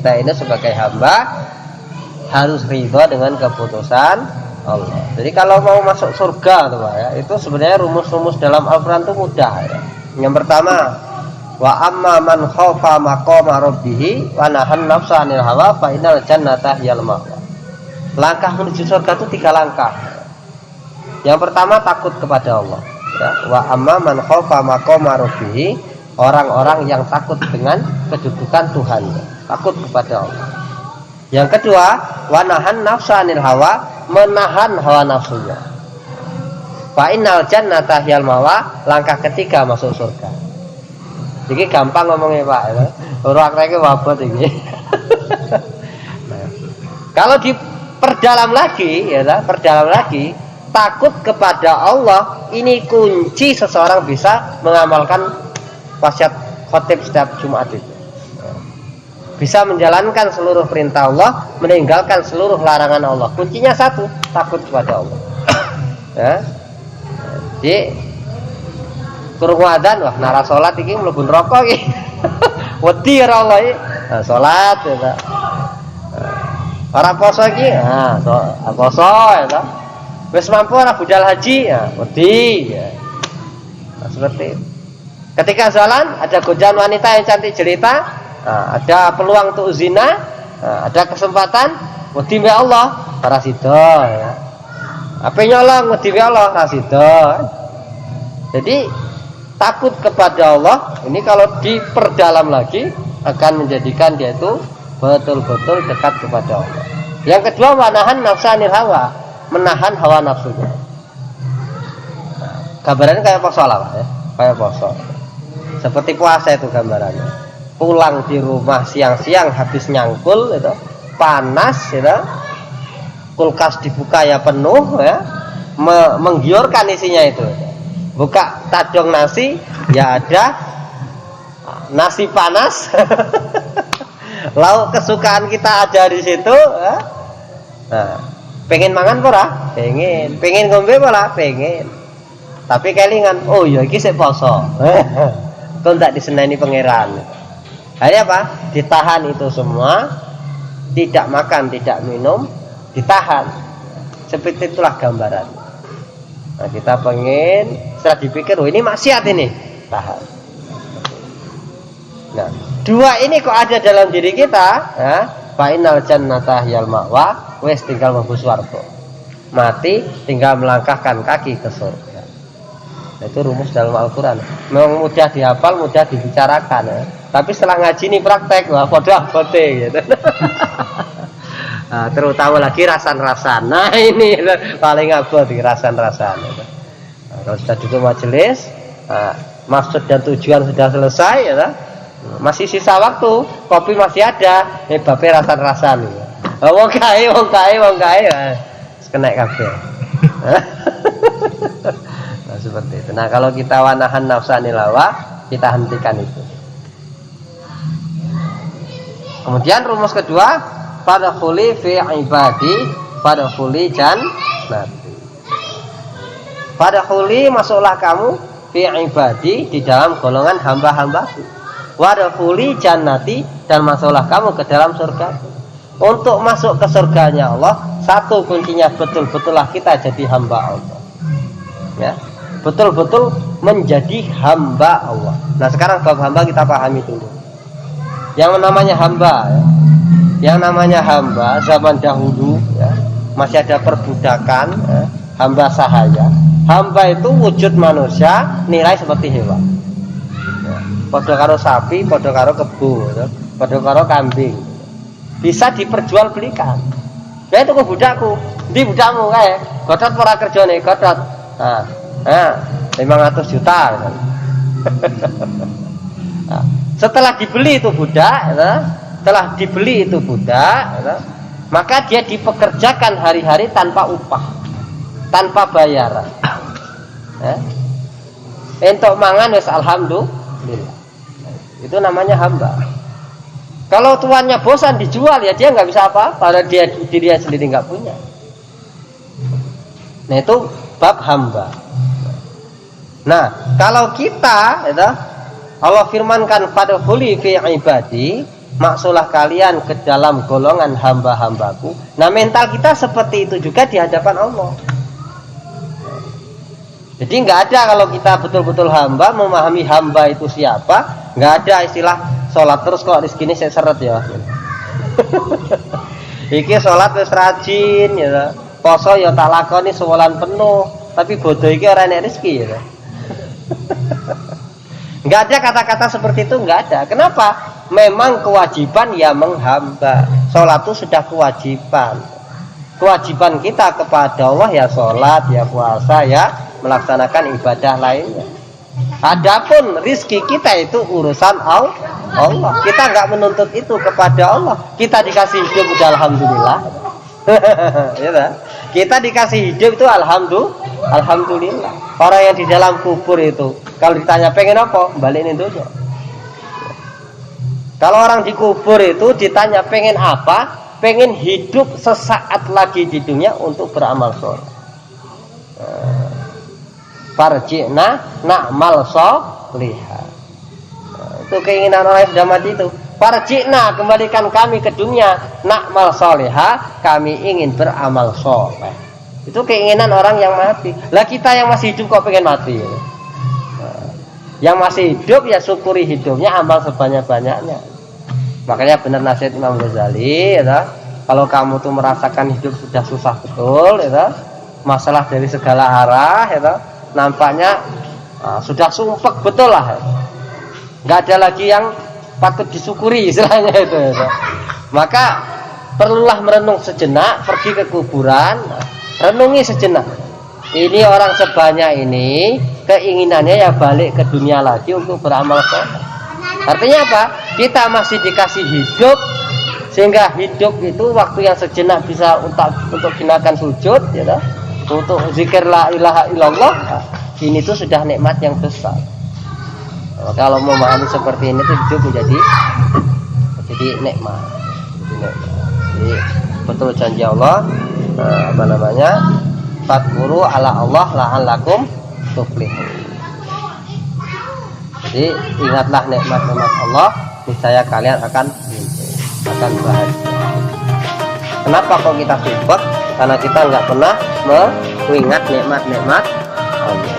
kita ini sebagai hamba harus ridha dengan keputusan Allah. Jadi kalau mau masuk surga tuh Pak, ya, itu sebenarnya rumus-rumus dalam Al-Qur'an itu mudah ya. Yang pertama, wa amma man khaufa maqama rabbih wa nahan nafsa 'anil hawa fa innal jannata hiyal ma'wa. Langkah menuju surga itu 3 langkah. Yang pertama takut kepada Allah. Ya, wa amma man khaufa maqama rabbih, orang-orang yang takut dengan kedudukan Tuhan, takut kepada Allah. Yang kedua, wa nahan nafsa 'anil hawa, menahan hawa nafsunya. Fa innal jannata hiyal ma'wa, langkah ketiga masuk surga. Jadi gampang ngomongnya Pak, ya. Prakteknya wabot ini. Kalau diperdalam lagi, ya, perdalam lagi, takut kepada Allah ini kunci seseorang bisa mengamalkan wasiat khotib setiap Jumat itu. Bisa menjalankan seluruh perintah Allah, meninggalkan seluruh larangan Allah. Kuncinya satu, takut kepada Allah. Ya. Jadi kurung adzan, wah nara salat iki mlebu neraka iki. Wedi ora Allah iki. Nah, salat ya ta. Ora poso iki, nah poso ya ta. Wis mampu ora budal haji, ya wedi ya. Nah, seperti itu. Ketika jalan ada godaan wanita yang cantik jelita, nah, ada peluang untuk zina, nah, ada kesempatan wedi mbek Allah, ora sida ya. Apa nyolong wedi mbek Allah, ora sida. Jadi takut kepada Allah ini kalau diperdalam lagi akan menjadikan dia itu betul-betul dekat kepada Allah. Yang kedua, menahan nafsanil hawa, menahan hawa nafsunya. Nah, gambarannya kayak poso lah Pak ya, kayak poso. Seperti puasa itu gambarannya. Pulang di rumah siang-siang habis nyangkul itu, panas itu, kulkas dibuka ya penuh ya, menggiurkan isinya itu. Buka tadong nasi, ya ada nasi panas. Lauk kesukaan kita ada di situ. Ya. Nah, pengen mangan ora? Pengen ngombe ora? Pengen. Tapi kelingan, oh ya iki sik poso. Kok ndak diseneni pangeran. Akhirnya apa? Ditahan itu semua, tidak makan, tidak minum, ditahan. Seperti itulah gambaran. Nah, kita pengen setelah dipikir, oh ini maksiat ini, tahan. Nah, dua ini kok ada dalam diri kita, ya, fa innal jannata hiyal ma'wa, wes tinggal mlebu swarga. Mati tinggal melangkahkan kaki ke surga. Nah, itu rumus dalam Al-Qur'an. Memang mudah dihafal, mudah dibicarakan, ya. Tapi setelah ngaji ini praktek, wah padha abote gitu. Nah, terutama lagi rasan-rasan. Nah ini paling abot di rasan-rasan. Nah, kalau sudah duduk majelis, nah, maksud dan tujuan sudah selesai, ya, masih sisa waktu, kopi masih ada, bape rasan-rasan. Wong kae, kena kafe. Nah seperti itu. Nah kalau kita wanahan nafsanil hawa, kita hentikan itu. Kemudian rumus kedua, fadkhuli fi ibadi fadkhuli jannati. Fadkhuli, masuklah kamu fi ibadi, di dalam golongan hamba-hambaku. Wadkhuli jannati, dan masuklah kamu ke dalam surga. Untuk masuk ke surganya Allah, satu kuncinya betul-betullah kita jadi hamba Allah. Ya, betul-betul menjadi hamba Allah. Nah, sekarang bab hamba kita pahami dulu. Yang namanya hamba, ya. Yang namanya hamba zaman dahulu, ya, masih ada perbudakan, ya, hamba sahaya. Hamba itu wujud manusia, nilai seperti hewan. Ya, padha karo sapi, padha karo kebo, ya, padha karo kambing. Bisa diperjualbelikan. Ya itu ke budakku, di budakmu kae, godhot ora kerjane, godhot. Nah, 500 juta. Ya. Nah, setelah dibeli itu budak, ya, setelah dibeli itu budak, ya, maka dia dipekerjakan hari-hari tanpa upah, tanpa bayaran. Ya. Untuk mangan wis alhamdulillah. Itu namanya hamba. Kalau tuannya bosan dijual, ya dia nggak bisa apa-apa, padahal dia sendiri nggak punya. Nah itu bab hamba. Nah kalau kita, ya, Allah firmankan fadkhuli fi ibadi, Maksulah kalian ke dalam golongan hamba-hambaku. Nah, mental kita seperti itu juga di hadapan Allah. Jadi nggak ada kalau kita betul-betul hamba, memahami hamba itu siapa, nggak ada istilah sholat terus kok rezeki saya seret ya. Iki sholat wis rajin ya, poso ya tak lakoni sebulan penuh, tapi bodoh iki ora enek rezeki ya. Nggak ada kata-kata seperti itu, nggak ada. Kenapa? Memang kewajiban ya menghamba. Sholat itu sudah kewajiban. Kewajiban kita kepada Allah ya sholat, ya puasa, ya melaksanakan ibadah lainnya. Adapun rizki kita itu urusan Allah. Kita nggak menuntut itu kepada Allah. Kita dikasih hidup udah alhamdulillah. Ya, kita dikasih hidup itu alhamdulillah. Orang yang di dalam kubur itu kalau ditanya pengen apa, balikin itu. Kalau orang di kubur itu ditanya pengen apa, pengen hidup sesaat lagi di dunia untuk beramal soleh. Farji'na na'mal solihah. Itu keinginan orang yang sudah mati itu. Farji'na, kembalikan kami ke dunia, na'mal solihah, kami ingin beramal soleh. Itu keinginan orang yang mati. Lah kita yang masih hidup kok pengen mati? Yang masih hidup ya syukuri hidupnya, amal sebanyak-banyaknya. Makanya benar nasihat Imam Ghazali, ya, kalau kamu tuh merasakan hidup sudah susah betul, ya, masalah dari segala arah, ya, nampaknya sudah sumpek betul lah, nggak ada lagi yang patut disyukuri istilahnya itu, ya. Maka perlulah merenung sejenak, pergi ke kuburan, renungi sejenak. Ini orang sebanyak ini keinginannya ya balik ke dunia lagi untuk beramal soleh. Artinya apa? Kita masih dikasih hidup, sehingga hidup itu waktu yang sejenak bisa untuk gunakan sujud, ya, untuk zikir la ilaha illallah. Ini tuh sudah nikmat yang besar. Kalau memahami seperti ini tuh hidup menjadi nikmat. Jadi betul janji Allah, Fadkuru ala Allah la'allakum tuflihun. Jadi ingatlah nikmat-nikmat Allah, niscaya kalian akan bahagia. Kenapa kok kita sibuk? Karena kita nggak pernah mengingat nikmat-nikmat Allah.